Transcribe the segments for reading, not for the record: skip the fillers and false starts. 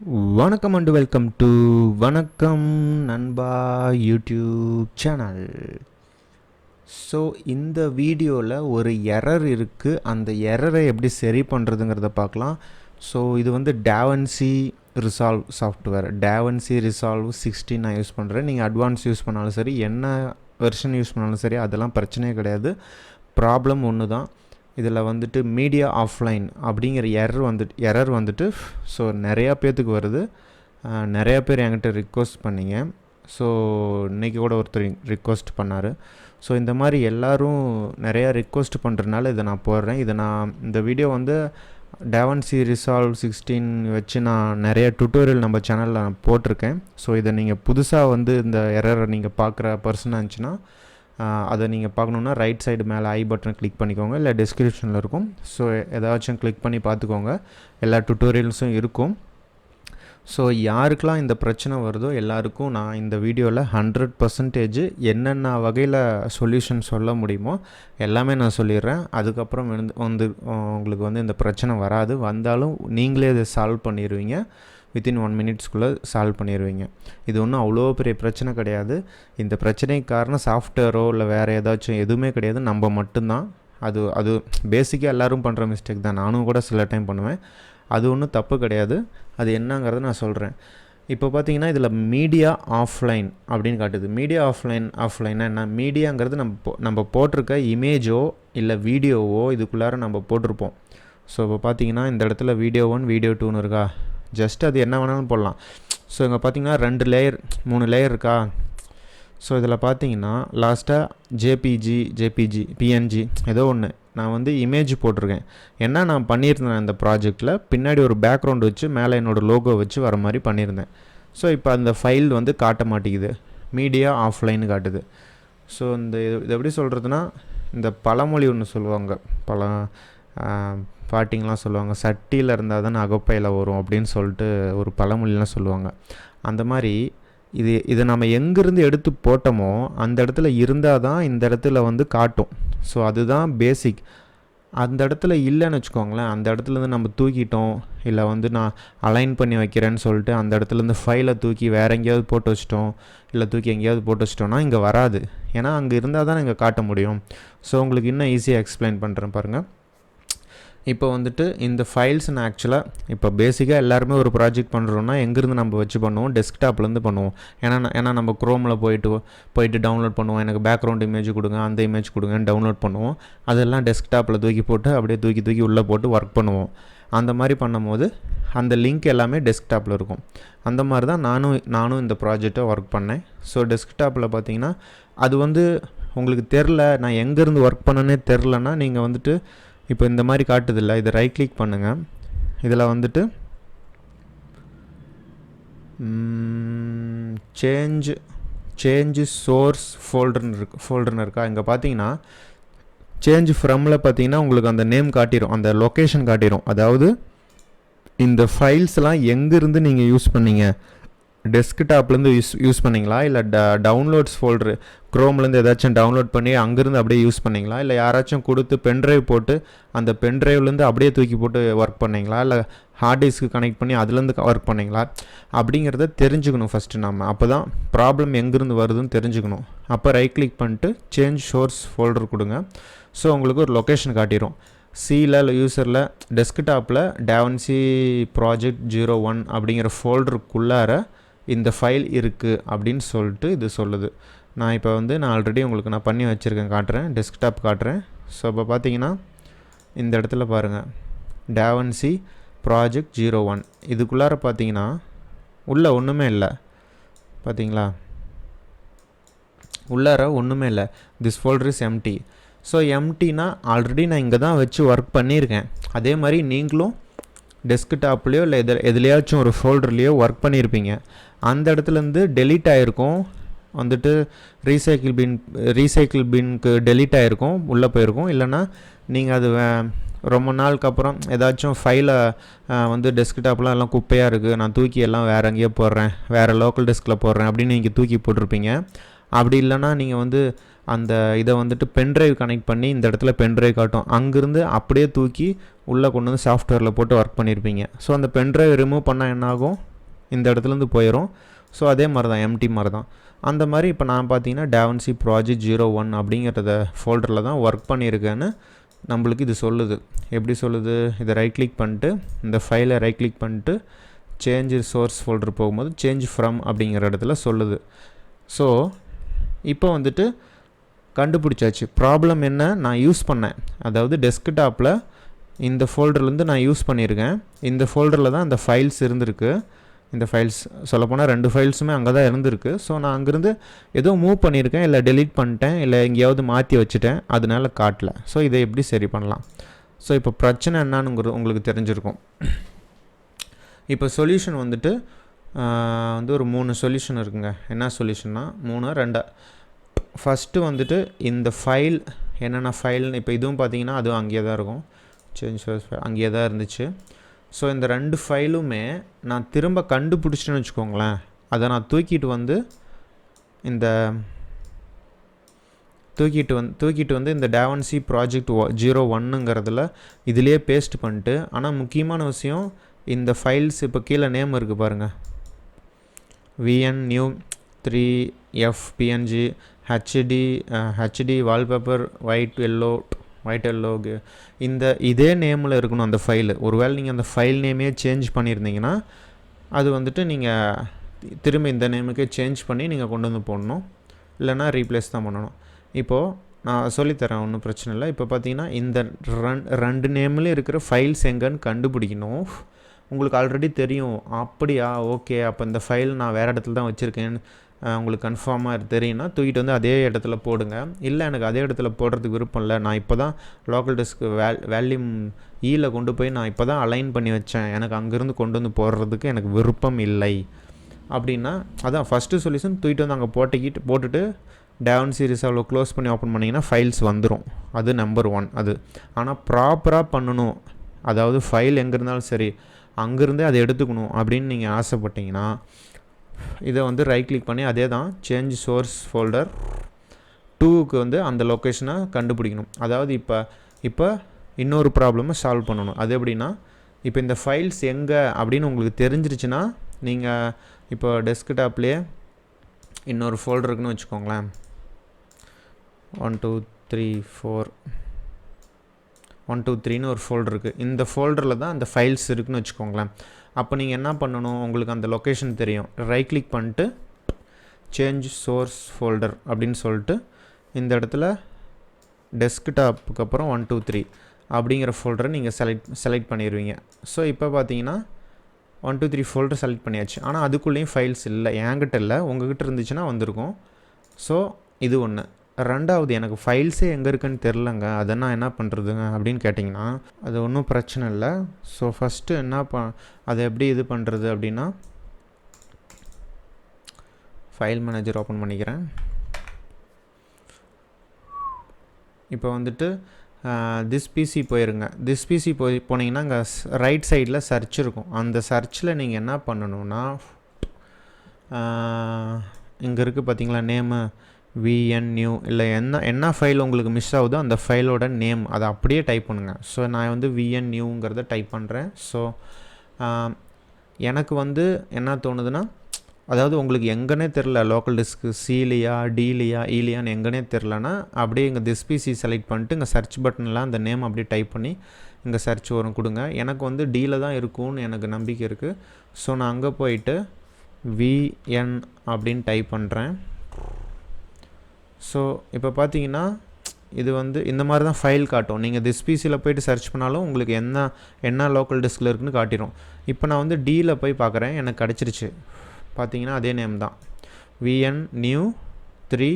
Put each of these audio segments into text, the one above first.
Vanakkam and welcome to Vanakkam Nanba YouTube channel. So இந்த வீடியோவில் ஒரு எரர் இருக்குது. அந்த எரரை எப்படி சரி பண்ணுறதுங்கிறத பார்க்கலாம். ஸோ இது வந்து DaVinci Resolve software. DaVinci Resolve 16 நான் யூஸ் பண்ணுறேன். நீங்கள் அட்வான்ஸ் யூஸ் பண்ணாலும் சரி, என்ன வெர்ஷன் யூஸ் பண்ணாலும் சரி, அதெல்லாம் பிரச்சனையே கிடையாது. ப்ராப்ளம் ஒன்று தான். இதில் வந்துட்டு மீடியா ஆஃப்லைன் அப்படிங்கிற எரர் வந்துட்டு ஸோ நிறையா பேர்த்துக்கு வருது. நிறையா பேர் என்கிட்ட ரிக்வெஸ்ட் பண்ணிங்க. ஸோ இன்றைக்கி கூட ஒருத்தர் ரிக்வெஸ்ட் பண்ணார். ஸோ இந்த மாதிரி எல்லோரும் நிறையா ரிக்வெஸ்ட் பண்ணுறதுனால இதை நான் போடுறேன். இந்த வீடியோ வந்து DaVinci Resolve 16 வச்சு நான் நிறைய டுட்டோரியல் நம்ம சேனலில் நான் போட்டிருக்கேன். ஸோ இதை நீங்கள் புதுசாக வந்து இந்த எரரை நீங்கள் பார்க்குற பர்சனாக இருந்துச்சுன்னா அதை நீங்கள் பார்க்கணுன்னா ரைட் சைடு மேலே ஐ பட்டன் கிளிக் பண்ணிக்கோங்க, இல்லை டிஸ்கிரிப்ஷனில் இருக்கும். ஸோ ஏதாச்சும் கிளிக் பண்ணி பார்த்துக்கோங்க, எல்லா டுட்டோரியல்ஸும் இருக்கும். ஸோ யாருக்கெல்லாம் இந்த பிரச்சனை வருதோ எல்லாருக்கும் நான் இந்த வீடியோவில் 100% என்னென்ன வகையில் சொல்யூஷன் சொல்ல முடியுமோ எல்லாமே நான் சொல்லிடுறேன். அதுக்கப்புறம் வந்து உங்களுக்கு வந்து இந்த பிரச்சனை வராது. வந்தாலும் நீங்களே இதை சால்வ் பண்ணிடுவீங்க. வித்தின் 1 மினிட்ஸ்க்குள்ளே சால்வ் பண்ணிடுவீங்க. இது ஒன்றும் அவ்வளோ பெரிய பிரச்சனை கிடையாது. இந்த பிரச்சனைக்கு காரணம் சாஃப்ட்வேரோ இல்லை வேறு ஏதாச்சும் எதுவுமே கிடையாது, நம்ம மட்டும்தான். அது பேசிக்காக எல்லோரும் பண்ணுற மிஸ்டேக் தான். நானும் கூட சில டைம் பண்ணுவேன். அது ஒன்றும் தப்பு கிடையாது. அது என்னங்கிறத நான் சொல்கிறேன். இப்போ பார்த்தீங்கன்னா இதில் மீடியா ஆஃப்லைன் அப்படின்னு காட்டுது. மீடியா ஆஃப்லைன்னா என்ன? மீடியாங்கிறது நம்ம போட்டிருக்க இமேஜோ இல்லை வீடியோவோ இதுக்குள்ளார நம்ம போட்டிருப்போம். ஸோ இப்போ பார்த்தீங்கன்னா இந்த இடத்துல வீடியோ 1 வீடியோ 2ன்னு இருக்கா. ஜஸ்ட் அது என்ன வேணாலும் போடலாம். ஸோ இங்கே பார்த்தீங்கன்னா 2 லேயர் 3 லேயர் இருக்கா. ஸோ இதில் பார்த்தீங்கன்னா லாஸ்ட்டாக ஜேபிஜி பிஎன்ஜி ஏதோ ஒன்று நான் வந்து இமேஜ் போட்டிருக்கேன். என்ன நான் பண்ணியிருந்தேன் இந்த ப்ராஜெக்டில், பின்னாடி ஒரு பேக்ரவுண்டு வச்சு மேலே என்னோடய லோகோ வச்சு வர மாதிரி பண்ணியிருந்தேன். ஸோ இப்போ அந்த ஃபைல் வந்து காட்ட மாட்டேங்குது, மீடியா ஆஃப்லைன்னு காட்டுது. ஸோ இது எப்படி சொல்கிறதுனா, இந்த பழமொழி ஒன்று சொல்லுவாங்க, பாட்டிங்கெலாம் சொல்லுவாங்க, சட்டியில் இருந்தால் தானே அகப்பையில் வரும் அப்படின்னு சொல்லிட்டு ஒரு பழமொழிலாம் சொல்லுவாங்க. அந்த மாதிரி இதை நம்ம எங்கேருந்து எடுத்து போட்டோமோ அந்த இடத்துல இருந்தால் தான் இந்த இடத்துல வந்து காட்டும். ஸோ அதுதான் பேசிக். அந்த இடத்துல இல்லைன்னு வச்சுக்கோங்களேன், அந்த இடத்துலேருந்து நம்ம தூக்கிட்டோம், இல்லை வந்து நான் அலைன் பண்ணி வைக்கிறேன்னு சொல்லிட்டு அந்த இடத்துலேருந்து ஃபைலை தூக்கி வேறு எங்கேயாவது போட்டு வச்சிட்டோம், இல்லை தூக்கி எங்கேயாவது போட்டு வச்சிட்டோம்னா இங்கே வராது. ஏன்னா அங்கே இருந்தால் தான் இங்கே காட்ட முடியும். ஸோ உங்களுக்கு இன்னும் ஈஸியாக எக்ஸ்பிளைன் பண்ணுறேன் பாருங்கள். இப்போ வந்துட்டு இந்த ஃபைல்ஸ் நான் ஆக்சுவலாக இப்போ பேசிக்காக எல்லாருமே ஒரு ப்ராஜெக்ட் பண்ணுறோன்னா எங்கேருந்து நம்ம வச்சு பண்ணுவோம், டெஸ்க்டாப்லேருந்து பண்ணுவோம். ஏன்னா நம்ம குரோமில் போயிட்டு டவுன்லோட் பண்ணுவோம். எனக்கு பேக்ரவுண்ட் இமேஜ் கொடுங்க, அந்த இமேஜ் கொடுங்கன்னு டவுன்லோட் பண்ணுவோம். அதெல்லாம் டெஸ்க்டாப்பில் தூக்கி போட்டு அப்படியே தூக்கி உள்ளே போட்டு ஒர்க் பண்ணுவோம். அந்த மாதிரி பண்ணும்போது அந்த லிங்க் எல்லாமே டெஸ்க்டாப்பில் இருக்கும். அந்த மாதிரி தான் நானும் இந்த ப்ராஜெக்டை ஒர்க் பண்ணேன். ஸோ டெஸ்க்டாப்பில் பார்த்தீங்கன்னா அது வந்து உங்களுக்கு தெரில, நான் எங்கேருந்து ஒர்க் பண்ணனே தெரிலன்னா நீங்கள் வந்துட்டு இப்போ இந்த மாதிரி காட்டுதில்ல, இதை ரைட் கிளிக் பண்ணுங்கள். இதில் வந்துட்டு சேஞ்ச் சோர்ஸ் ஃபோல்டர்னு இருக்கா. இங்கே பார்த்தீங்கன்னா சேஞ்ச் ஃப்ரம்மில் பார்த்தீங்கன்னா உங்களுக்கு அந்த நேம் காட்டிடும், அந்த லொக்கேஷன் காட்டிடும். அதாவது இந்த ஃபைல்ஸ்லாம் எங்கேருந்து நீங்கள் யூஸ் பண்ணீங்க, டெஸ்க்டாப்லேருந்து யூஸ் பண்ணிங்களா, இல்லை டவுன்லோட்ஸ் ஃபோல்டரு க்ரோம்லேருந்து ஏதாச்சும் டவுன்லோட் பண்ணி அங்கேருந்து அப்படியே யூஸ் பண்ணிங்களா, இல்லை யாராச்சும் கொடுத்து பென்ட்ரைவ் போட்டு அந்த பென்ட்ரைவ்லேருந்து அப்படியே தூக்கி போட்டு ஒர்க் பண்ணிங்களா, இல்லை ஹார்ட் டிஸ்க்கு கனெக்ட் பண்ணி அதுலேருந்து ஒர்க் பண்ணிங்களா அப்படிங்கிறத தெரிஞ்சுக்கணும் ஃபஸ்ட்டு நம்ம. அப்போ தான் ப்ராப்ளம் எங்கேருந்து வருதுன்னு தெரிஞ்சுக்கணும். அப்போ ரைட் கிளிக் பண்ணிட்டு சேஞ்ச் சோர்ஸ் ஃபோல்டர் கொடுங்க. ஸோ உங்களுக்கு ஒரு லொக்கேஷன் காட்டிடும். இல்லை யூசரில் டெஸ்க்டாப்பில் DaVinci ப்ராஜெக்ட் 01 அப்படிங்கிற ஃபோல்டருக்குள்ளார இந்த ஃபைல் இருக்குது அப்படின்னு சொல்லிட்டு இது சொல்லுது. நான் ஆல்ரெடி உங்களுக்கு நான் பண்ணி வச்சுருக்கேன், காட்டுறேன், டெஸ்க்டாப் காட்டுறேன். ஸோ இப்போ பார்த்தீங்கன்னா இந்த இடத்துல பாருங்கள், DaVinci ப்ராஜெக்ட் 01 இதுக்குள்ளார பார்த்தீங்கன்னா உள்ளே ஒன்றுமே இல்லை. பார்த்தீங்களா, உள்ளார ஒன்றுமே இல்லை. This folder is empty. So எம்டினா ஆல்ரெடி நான் இங்கே தான் வச்சு ஒர்க் பண்ணியிருக்கேன். அதே மாதிரி நீங்களும் டெஸ்க்டாப்லேயோ இல்லை எதுலையாச்சும் ஒரு ஃபோல்டர்லேயோ ஒர்க் பண்ணியிருப்பீங்க. அந்த இடத்துலேருந்து டெலீட் ஆகிருக்கும், வந்துட்டு ரீசைக்கிள் பின்க்கு டெலீட் ஆகிருக்கும், உள்ளே போயிருக்கும். இல்லைனா நீங்கள் அது ரொம்ப நாளுக்கு அப்புறம் ஏதாச்சும் ஃபைலை வந்து டெஸ்க்டாப்லாம் எல்லாம் குப்பையாக இருக்குது, நான் தூக்கி எல்லாம் வேறு எங்கேயோ போடுறேன், வேறு லோக்கல் டெஸ்கில் போடுறேன் அப்படின்னு நீங்கள் தூக்கி போட்டிருப்பீங்க. அப்படி இல்லைனா நீங்கள் வந்து அந்த இதை வந்துட்டு பென்ட்ரைவ் கனெக்ட் பண்ணி இந்த இடத்துல பென்ட்ரைவ் காட்டும், அங்கேருந்து அப்படியே தூக்கி உள்ளே கொண்டு வந்து சாஃப்ட்வேரில் போட்டு ஒர்க் பண்ணியிருப்பீங்க. ஸோ அந்த பென்ட்ரைவ் ரிமூவ் பண்ணால் என்னாகும், இந்த இடத்துலேருந்து போயிடும். ஸோ அதே மாதிரி தான் எம்டி மாதிரி தான். அந்த மாதிரி இப்போ நான் பார்த்தீங்கன்னா DaVinci ப்ராஜெக்ட் 01 அப்படிங்கிறத ஃபோல்டரில் தான் ஒர்க் பண்ணியிருக்கேன்னு நம்மளுக்கு இது சொல்லுது. எப்படி சொல்லுது? இதை ரைட் கிளிக் பண்ணிட்டு இந்த ஃபைலை ரைட் கிளிக் பண்ணிட்டு சேஞ்ச் சோர்ஸ் ஃபோல்டர் போகும்போது சேஞ்ச் ஃப்ரம் அப்படிங்கிற இடத்துல சொல்லுது. ஸோ இப்போ வந்துட்டு கண்டுபிடிச்சாச்சு. ப்ராப்ளம் என்ன? நான் யூஸ் பண்ணேன், அதாவது டெஸ்க்டாப்பில் இந்த ஃபோல்டர்லேருந்து நான் யூஸ் பண்ணியிருக்கேன். இந்த ஃபோல்டரில் தான் அந்த ஃபைல்ஸ் இருந்திருக்கு. இந்த ஃபைல்ஸ் சொல்லப்போனால் 2 ஃபைல்ஸுமே அங்கே தான் இருந்திருக்கு. ஸோ நான் அங்கேருந்து ஏதோ மூவ் பண்ணியிருக்கேன், இல்லை டெலீட் பண்ணிட்டேன், இல்லை எங்கேயாவது மாற்றி வச்சுட்டேன், அதனால காட்டல. ஸோ இதை எப்படி சரி பண்ணலாம்? ஸோ இப்போ பிரச்சனை என்னானுங்கிறது உங்களுக்கு தெரிஞ்சிருக்கும். இப்போ சொல்யூஷன் வந்துட்டு வந்து ஒரு 3 சொல்யூஷன் இருக்குங்க. என்ன சொல்யூஷன்னா 3 2. ஃபஸ்ட்டு வந்துட்டு இந்த ஃபைல் என்னென்ன ஃபைல்னு இப்போ இதுவும் பார்த்தீங்கன்னா அதுவும் அங்கேயே தான் இருக்கும். சேஞ்ச் சோர்ஸ் ஃபைல் அங்கேயே தான் இருந்துச்சு. ஸோ இந்த 2 ஃபைலுமே நான் திரும்ப கண்டுபிடிச்சிட்டேன்னு வச்சுக்கோங்களேன். அதை நான் தூக்கிட்டு வந்து இந்த DaVinci ப்ராஜெக்ட் 01ங்கிறதுல இதிலே பேஸ்ட் பண்ணிட்டு, ஆனால் முக்கியமான விஷயம் இந்த ஃபைல்ஸ் இப்போ கீழே நேம் இருக்குது பாருங்கள். VN new 3F PNG HD wallpaper white yellow இதே நேமில் இருக்கணும் அந்த ஃபைலு. ஒருவேளை நீங்கள் அந்த ஃபைல் நேமே சேஞ்ச் பண்ணியிருந்தீங்கன்னா அது வந்துட்டு நீங்கள் திரும்ப இந்த நேமுக்கே சேஞ்ச் பண்ணி நீங்கள் கொண்டு வந்து போடணும், இல்லைனா ரீப்ளேஸ் தான் பண்ணணும். இப்போது நான் சொல்லித்தரேன், ஒன்றும் பிரச்சனை இல்லை. இப்போ பார்த்தீங்கன்னா இந்த 2 நேம்லேயும் இருக்கிற ஃபைல்ஸ் எங்கன்னு கண்டுபிடிக்கணும். உங்களுக்கு ஆல்ரெடி தெரியும். அப்படியா, ஓகே, அப்போ இந்த ஃபைல் நான் வேறு இடத்துல தான் வச்சுருக்கேன்னு உங்களுக்கு கன்ஃபார்மாக தெரியும்னா தூக்கிட்டு வந்து அதே இடத்துல போடுங்க. இல்லை எனக்கு அதே இடத்துல போடுறதுக்கு விருப்பம் இல்லை, நான் இப்போ தான் லோக்கல் டெஸ்க்கு வேல்யூம் ஈயில் கொண்டு போய் நான் இப்போ தான் அலைன் பண்ணி வச்சேன், எனக்கு அங்கேருந்து கொண்டு வந்து போடுறதுக்கு எனக்கு விருப்பம் இல்லை அப்படின்னா, அதான் ஃபஸ்ட்டு சொல்யூஷன். தூக்கிட்டு வந்து அங்கே போட்டுட்டு DaVinci க்ளோஸ் பண்ணி ஓப்பன் பண்ணிங்கன்னா ஃபைல்ஸ் வந்துடும். அது நம்பர் 1 அது. ஆனால் ப்ராப்பராக பண்ணணும், அதாவது ஃபைல் எங்கே இருந்தாலும் சரி அங்கேருந்தே அதை எடுத்துக்கணும் அப்படின்னு நீங்கள் ஆசைப்பட்டீங்கன்னா இதை வந்து ரைட் கிளிக் பண்ணி அதே தான் சேஞ்ச் சோர்ஸ் ஃபோல்டர் 2க்கு வந்து அந்த லொக்கேஷனை கண்டுபிடிக்கணும். அதாவது இப்போ இன்னொரு ப்ராப்ளமை சால்வ் பண்ணணும். அது எப்படின்னா, இப்போ இந்த ஃபைல்ஸ் எங்கே அப்படின்னு உங்களுக்கு தெரிஞ்சிருச்சுன்னா நீங்கள் இப்போ டெஸ்க்டாப்லேயே இன்னொரு ஃபோல்டர் இருக்குன்னு வச்சுக்கோங்களேன். 1 2 3 4 1 2 3ன்னு ஒரு ஃபோல்டர் இருக்குது. இந்த ஃபோல்டரில் தான் அந்த ஃபைல்ஸ் இருக்குதுன்னு வச்சுக்கோங்களேன். அப்போ நீங்கள் என்ன பண்ணணும்? உங்களுக்கு அந்த லொக்கேஷன் தெரியும். ரைட் கிளிக் பண்ணிட்டு சேஞ்ச் சோர்ஸ் ஃபோல்டர் அப்படின்னு சொல்லிட்டு இந்த இடத்துல டெஸ்க்டாப்புக்கு அப்புறம் 1 2 3 அப்படிங்கிற ஃபோல்டரை நீங்கள் செலக்ட் பண்ணிடுவீங்க. ஸோ இப்போ பார்த்தீங்கன்னா 1 2 3 ஃபோல்டர் செலக்ட் பண்ணியாச்சு. ஆனால் அதுக்குள்ளேயும் ஃபைல்ஸ் இல்லை, என்கிட்ட இல்லை, உங்ககிட்ட இருந்துச்சுன்னா வந்திருக்கும். ஸோ இது ஒன்று. 2வது, எனக்கு ஃபைல்ஸே எங்கே இருக்குன்னு தெரிலங்க, அதை நான் என்ன பண்ணுறதுங்க அப்படின்னு கேட்டிங்கன்னா அது ஒன்றும் பிரச்சனை இல்லை. ஸோ ஃபஸ்ட்டு அதை எப்படி இது பண்ணுறது அப்படின்னா, ஃபைல் மேனேஜர் ஓப்பன் பண்ணிக்கிறேன். இப்போ வந்துட்டு திஸ் பிசி போயிருங்க. திஸ் பிசி போனீங்கன்னா அங்கே ரைட் சைடில் சர்ச் இருக்கும். அந்த சர்ச்சில் நீங்கள் என்ன பண்ணணுன்னா, இங்கே இருக்குது பார்த்தீங்களா நேமு VN new, இல்லை என்ன ஃபைல் உங்களுக்கு மிஸ் ஆகுதோ அந்த ஃபைலோட நேம் அதை அப்படியே டைப் பண்ணுங்கள். ஸோ நான் வந்து VN newங்கிறத டைப் பண்ணுறேன். ஸோ எனக்கு வந்து என்ன தோணுதுன்னா, அதாவது உங்களுக்கு எங்கன்னே தெரில, லோக்கல் டிஸ்க்கு சிலியா டிலியா ஈலியான்னு எங்கன்னே தெரிலனா அப்படியே இங்கே திஸ் பிசி செலக்ட் பண்ணிட்டு இங்கே சர்ச் பட்டனில் அந்த நேம் அப்படியே டைப் பண்ணி இங்கே சர்ச் வரும் கொடுங்க. எனக்கு வந்து டியில் தான் இருக்கும்னு எனக்கு நம்பிக்கை இருக்குது. ஸோ நான் அங்கே போயிட்டு VN அப்படின்னு டைப் பண்ணுறேன். ஸோ இப்போ பார்த்தீங்கன்னா இது வந்து இந்த மாதிரி தான் ஃபைல் காட்டும். நீங்கள் திஸ் பிசியில் போய்ட்டு சர்ச் பண்ணாலும் உங்களுக்கு என்ன லோக்கல் டிஸ்கில் இருக்குதுன்னு காட்டிடும். இப்போ நான் வந்து டியில் போய் பார்க்குறேன், எனக்கு கிடச்சிருச்சு. பார்த்தீங்கன்னா அதே நேம் தான், VN new 3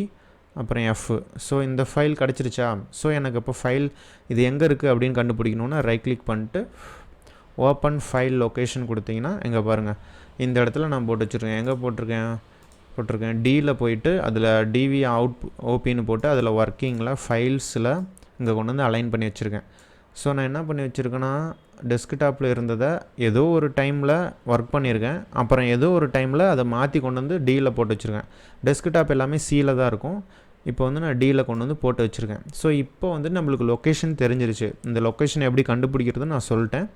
அப்புறம் F. ஸோ இந்த ஃபைல் கிடச்சிருச்சா? ஸோ எனக்கு இப்போ ஃபைல் இது எங்கே இருக்குது அப்படின்னு கண்டுபிடிக்கணுன்னா ரைட் கிளிக் பண்ணிட்டு ஓப்பன் ஃபைல் லொக்கேஷன் கொடுத்தீங்கன்னா எங்கே பாருங்கள், இந்த இடத்துல நான் போட்டு வச்சுருக்கேன். எங்கே போட்டிருக்கேன் டியில் போயிட்டு அதில் டிவி ஓபின்னு போட்டு அதில் ஒர்க்கிங்கில் ஃபைல்ஸில் இங்கே கொண்டு வந்து அலைன் பண்ணி வச்சுருக்கேன். ஸோ நான் என்ன பண்ணி வச்சுருக்கேன்னா, டெஸ்க்டாப்பில் இருந்ததை ஏதோ ஒரு டைமில் ஒர்க் பண்ணியிருக்கேன், அப்புறம் ஏதோ ஒரு டைமில் அதை மாற்றி கொண்டு வந்து டியில் போட்டு வச்சுருக்கேன். டெஸ்க்டாப் எல்லாமே சியில் தான் இருக்கும், இப்போ வந்து நான் டியில் கொண்டு வந்து போட்டு வச்சுருக்கேன். ஸோ இப்போ வந்து நம்மளுக்கு லொக்கேஷன் தெரிஞ்சிருச்சு. இந்த லொக்கேஷன் எப்படி கண்டுபிடிக்கிறதுன்னு நான் சொல்லிட்டேன்.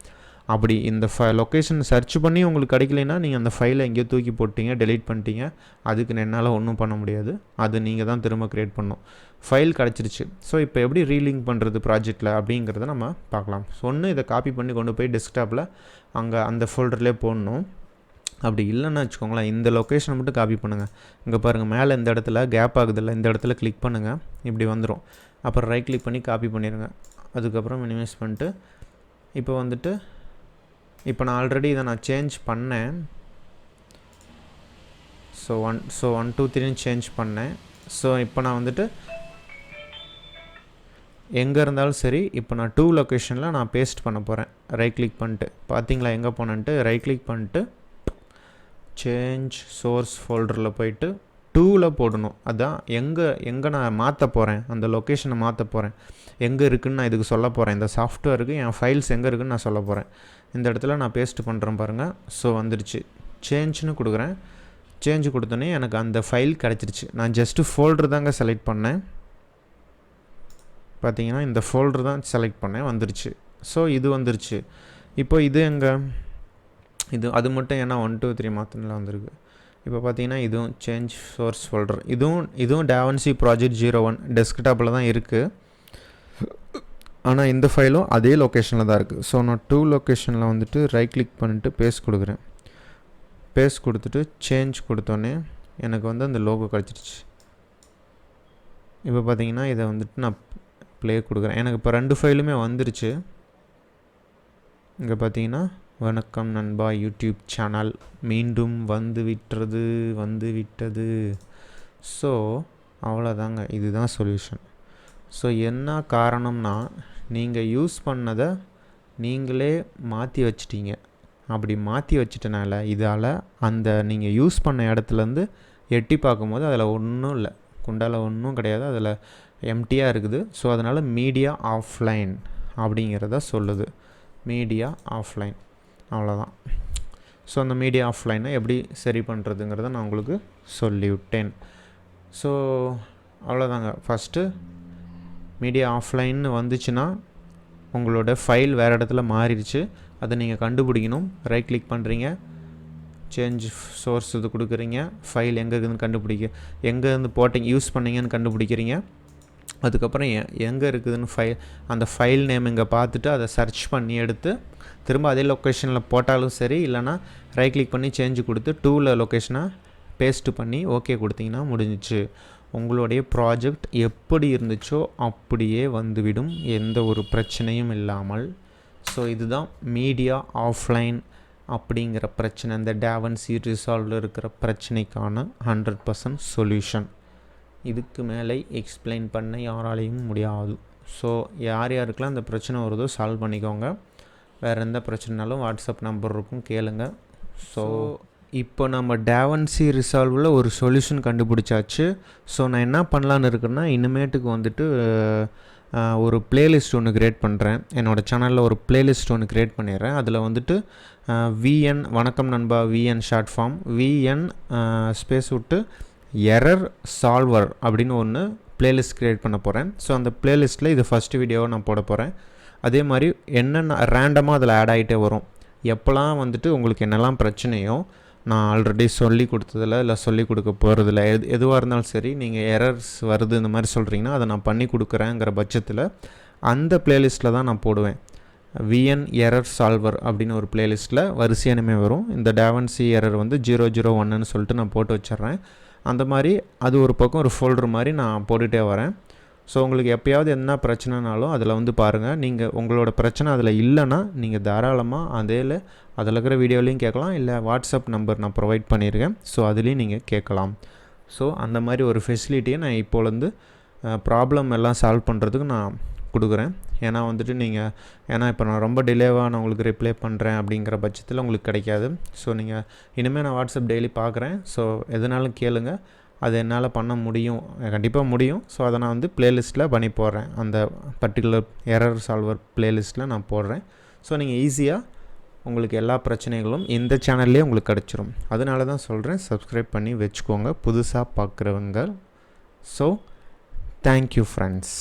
அப்படி இந்த லொக்கேஷன் சர்ச் பண்ணி உங்களுக்கு கிடைக்கலைன்னா நீங்கள் அந்த ஃபைலை எங்கேயோ தூக்கி போட்டிங்க, டெலீட் பண்ணிட்டீங்க, அதுக்கு என்னால் ஒன்றும் பண்ண முடியாது. அது நீங்கள் தான் திரும்ப க்ரியேட் பண்ணணும். ஃபைல் கிடச்சிருச்சு. ஸோ இப்போ எப்படி ரீலிங்க் பண்ணுறது ப்ராஜெக்டில் அப்படிங்கிறத நம்ம பார்க்கலாம். ஒன்று இதை காப்பி பண்ணி கொண்டு போய் டெஸ்க்டாப்பில் அங்கே அந்த ஃபோல்டர்லேயே போடணும். அப்படி இல்லைன்னு வச்சுக்கோங்களேன், இந்த லொக்கேஷனை மட்டும் காப்பி பண்ணுங்கள். இங்கே பாருங்கள், மேலே இந்த இடத்துல கேப் ஆகுதில்ல, இந்த இடத்துல கிளிக் பண்ணுங்கள், இப்படி வந்துடும். அப்புறம் ரைட் கிளிக் பண்ணி காப்பி பண்ணிடுங்க. அதுக்கப்புறம் மினிமைஸ் பண்ணிட்டு இப்போ வந்துட்டு இப்போ நான் ஆல்ரெடி இதை நான் சேஞ்ச் பண்ணேன். ஸோ 1 2 3 சேஞ்ச் பண்ணேன். ஸோ இப்போ நான் வந்துட்டு எங்கே இருந்தாலும் சரி, இப்போ நான் 2 லொக்கேஷனில் நான் பேஸ்ட் பண்ண போகிறேன். ரைட் கிளிக் பண்ணிட்டு பார்த்தீங்களா எங்கே போனேன்ட்டு, ரைட் கிளிக் பண்ணிட்டு சேஞ்ச் சோர்ஸ் ஃபோல்டரில் போயிட்டு 2ல் போடணும். அதான் எங்கே நான் மாற்ற போகிறேன், அந்த லொக்கேஷனை மாற்ற போகிறேன், எங்கே இருக்குதுன்னு நான் இதுக்கு சொல்ல போகிறேன். இந்த சாஃப்ட்வேருக்கு என் ஃபைல்ஸ் எங்கே இருக்குதுன்னு நான் சொல்ல போகிறேன். இந்த இடத்துல நான் பேஸ்ட் பண்ணுறேன் பாருங்கள். ஸோ வந்துடுச்சு. சேஞ்சுன்னு கொடுக்குறேன். சேஞ்சு கொடுத்தோன்னே எனக்கு அந்த ஃபைல் கிடச்சிருச்சு. நான் ஜஸ்ட்டு ஃபோல்டர் தாங்க செலக்ட் பண்ணேன். பார்த்தீங்கன்னா இந்த ஃபோல்டர் தான் செலக்ட் பண்ணேன், வந்துருச்சு. ஸோ இது வந்துருச்சு. இப்போ இது எங்கே, இது அது மட்டும் ஏன்னா 1 2 3 மாற்றினா வந்திருக்கு. இப்போ பார்த்தீங்கன்னா இதுவும் சேஞ்ச் சோர்ஸ் ஃபோல்டர், இதுவும் DaVinci ப்ராஜெக்ட் 01 டெஸ்க்டாப்பில் தான் இருக்குது. ஆனால் இந்த ஃபைலும் அதே லொக்கேஷனில் தான் இருக்குது. ஸோ நான் 2 லொக்கேஷனில் வந்துட்டு ரைட் கிளிக் பண்ணிவிட்டு பேஸ்ட் கொடுக்குறேன். பேஸ்ட் கொடுத்துட்டு சேஞ்ச் கொடுத்தோன்னே எனக்கு வந்து அந்த லோகோ கிடச்சிருச்சு. இப்போ பார்த்தீங்கன்னா இதை வந்துட்டு நான் ப்ளே கொடுக்குறேன். எனக்கு இப்போ 2 ஃபைலுமே வந்துருச்சு. இங்கே பார்த்தீங்கன்னா வணக்கம் நண்பா யூடியூப் சேனல் மீண்டும் வந்து விட்டது. ஸோ அவ்வளோதாங்க, இதுதான் சொல்யூஷன். ஸோ என்ன காரணம்னா, நீங்கள் யூஸ் பண்ணதை நீங்களே மாற்றி வச்சிட்டீங்க. அப்படி மாற்றி வச்சிட்டனால இதால் அந்த நீங்கள் யூஸ் பண்ண இடத்துலேருந்து எட்டி பார்க்கும்போது அதில் ஒன்றும் இல்லை, குண்டால் ஒன்றும் கிடையாது, அதில் எம்டியாக இருக்குது. ஸோ அதனால் மீடியா ஆஃப்லைன் அப்படிங்கிறத சொல்லுது. மீடியா ஆஃப்லைன், அவ்வளோதான். ஸோ அந்த மீடியா ஆஃப்லைனை எப்படி சரி பண்ணுறதுங்கிறத நான் உங்களுக்கு சொல்லிவிட்டேன். ஸோ அவ்வளோதாங்க. ஃபஸ்ட்டு மீடியா ஆஃப்லைன்னு வந்துச்சுன்னா உங்களோட ஃபைல் வேறு இடத்துல மாறிடுச்சு, அதை நீங்கள் கண்டுபிடிக்கணும். ரைட் கிளிக் பண்ணுறீங்க, சேஞ்ச் சோர்ஸ் இது கொடுக்குறீங்க, ஃபைல் எங்கே இருக்குதுன்னு எங்கேருந்து போட்டிங்க யூஸ் பண்ணிங்கன்னு கண்டுபிடிக்கிறீங்க. அதுக்கப்புறம் எங்கே இருக்குதுன்னு அந்த ஃபைல் நேம் இங்கே பார்த்துட்டு அதை சர்ச் பண்ணி எடுத்து திரும்ப அதே லொக்கேஷனில் போட்டாலும் சரி, இல்லைனா ரைட் கிளிக் பண்ணி சேஞ்சு கொடுத்து 2ல் லொக்கேஷனை பேஸ்ட்டு பண்ணி ஓகே கொடுத்தீங்கன்னா முடிஞ்சிச்சு. உங்களுடைய ப்ராஜெக்ட் எப்படி இருந்துச்சோ அப்படியே வந்துவிடும், எந்த ஒரு பிரச்சனையும் இல்லாமல். ஸோ இதுதான் மீடியா ஆஃப்லைன் அப்படிங்கிற பிரச்சனை, இந்த DaVinci ரிசால்வில் இருக்கிற பிரச்சனைக்கான 100% சொல்யூஷன். இதுக்கு மேலே எக்ஸ்பிளைன் பண்ண யாராலையும் முடியாது. ஸோ யார் யாருக்கெல்லாம் இந்த பிரச்சனை வருதோ சால்வ் பண்ணிக்கோங்க. வேறு எந்த பிரச்சனைனாலும் வாட்ஸ்அப் நம்பர் இருக்கும், கேளுங்க. ஸோ இப்போ நம்ம DaVinci ரிசால்வில் ஒரு சொல்யூஷன் கண்டுபிடிச்சாச்சு. ஸோ நான் என்ன பண்ணலான்னு இருக்கேன்னா, இனிமேட்டுக்கு வந்துட்டு ஒரு பிளேலிஸ்ட் ஒன்று க்ரியேட் பண்ணுறேன். என்னோடய சேனலில் ஒரு பிளேலிஸ்ட் ஒன்று க்ரியேட் பண்ணிடுறேன். அதில் வந்துட்டு விஎன் வணக்கம் நண்பா VN short form VN space விட்டு எரர் சால்வர் அப்படின்னு ஒன்று பிளேலிஸ்ட் க்ரியேட் பண்ண போகிறேன். ஸோ அந்த பிளேலிஸ்ட்டில் இது ஃபஸ்ட்டு வீடியோவை நான் போட போகிறேன். அதே மாதிரி என்னென்ன ரேண்டமாக அதில் ஆட் ஆகிட்டே வரும். எப்போல்லாம் வந்துட்டு உங்களுக்கு என்னெல்லாம் பிரச்சனையோ நான் ஆல்ரெடி சொல்லி கொடுத்ததில் இல்லை சொல்லி கொடுக்க போகிறதில்ல, எதுவாக இருந்தாலும் சரி, நீங்கள் எரர்ஸ் வருது இந்த மாதிரி சொல்கிறீங்கன்னா அதை நான் பண்ணி கொடுக்குறேங்கிற பட்சத்தில் அந்த பிளேலிஸ்ட்டில் தான் நான் போடுவேன். விஎன் எரர் சால்வர் அப்படின்னு ஒரு பிளேலிஸ்ட்டில் வரிசையானுமே வரும். இந்த DaVinci எரர் வந்து 001ன்னு சொல்லிட்டு நான் போட்டு வச்சிட்றேன். அந்த மாதிரி அது ஒரு பக்கம் ஒரு ஃபோல்டர் மாதிரி நான் போட்டுகிட்டே வரேன். ஸோ உங்களுக்கு எப்போயாவது என்ன பிரச்சனைனாலும் அதில் வந்து பாருங்கள். நீங்கள் உங்களோட பிரச்சனை அதில் இல்லைன்னா நீங்கள் தாராளமாக அதில் இருக்கிற வீடியோலையும் கேட்கலாம், இல்லை வாட்ஸ்அப் நம்பர் நான் ப்ரொவைட் பண்ணியிருக்கேன். ஸோ அதுலேயும் நீங்கள் கேட்கலாம். ஸோ அந்த மாதிரி ஒரு ஃபெசிலிட்டியை நான் இப்போலேருந்து ப்ராப்ளம் எல்லாம் சால்வ் பண்ணுறதுக்கு நான் கொடுக்குறேன். ஏன்னா வந்துட்டு ஏன்னா இப்போ நான் ரொம்ப டிலேவாக நான் உங்களுக்கு ரிப்ளை பண்ணுறேன் அப்படிங்கிற பட்சத்தில் உங்களுக்கு கிடைக்காது. ஸோ நீங்கள் இனிமேல் நான் வாட்ஸ்அப் டெய்லி பார்க்குறேன். ஸோ எதுனாலும் கேளுங்க, அது என்னால் பண்ண முடியும், கண்டிப்பாக முடியும். ஸோ அதை நான் வந்து ப்ளேலிஸ்ட்டில் பண்ணி போடுறேன். அந்த பர்டிகுலர் எரர் சால்வர் ப்ளேலிஸ்ட்டில் நான் போடுறேன். ஸோ நீங்கள் ஈஸியாக உங்களுக்கு எல்லா பிரச்சனைகளும் இந்த சேனல்லே உங்களுக்கு கிடச்சிரும். அதனால தான் சொல்கிறேன், சப்ஸ்கிரைப் பண்ணி வச்சுக்கோங்க புதுசாக பார்க்குறவங்க. So thank you friends.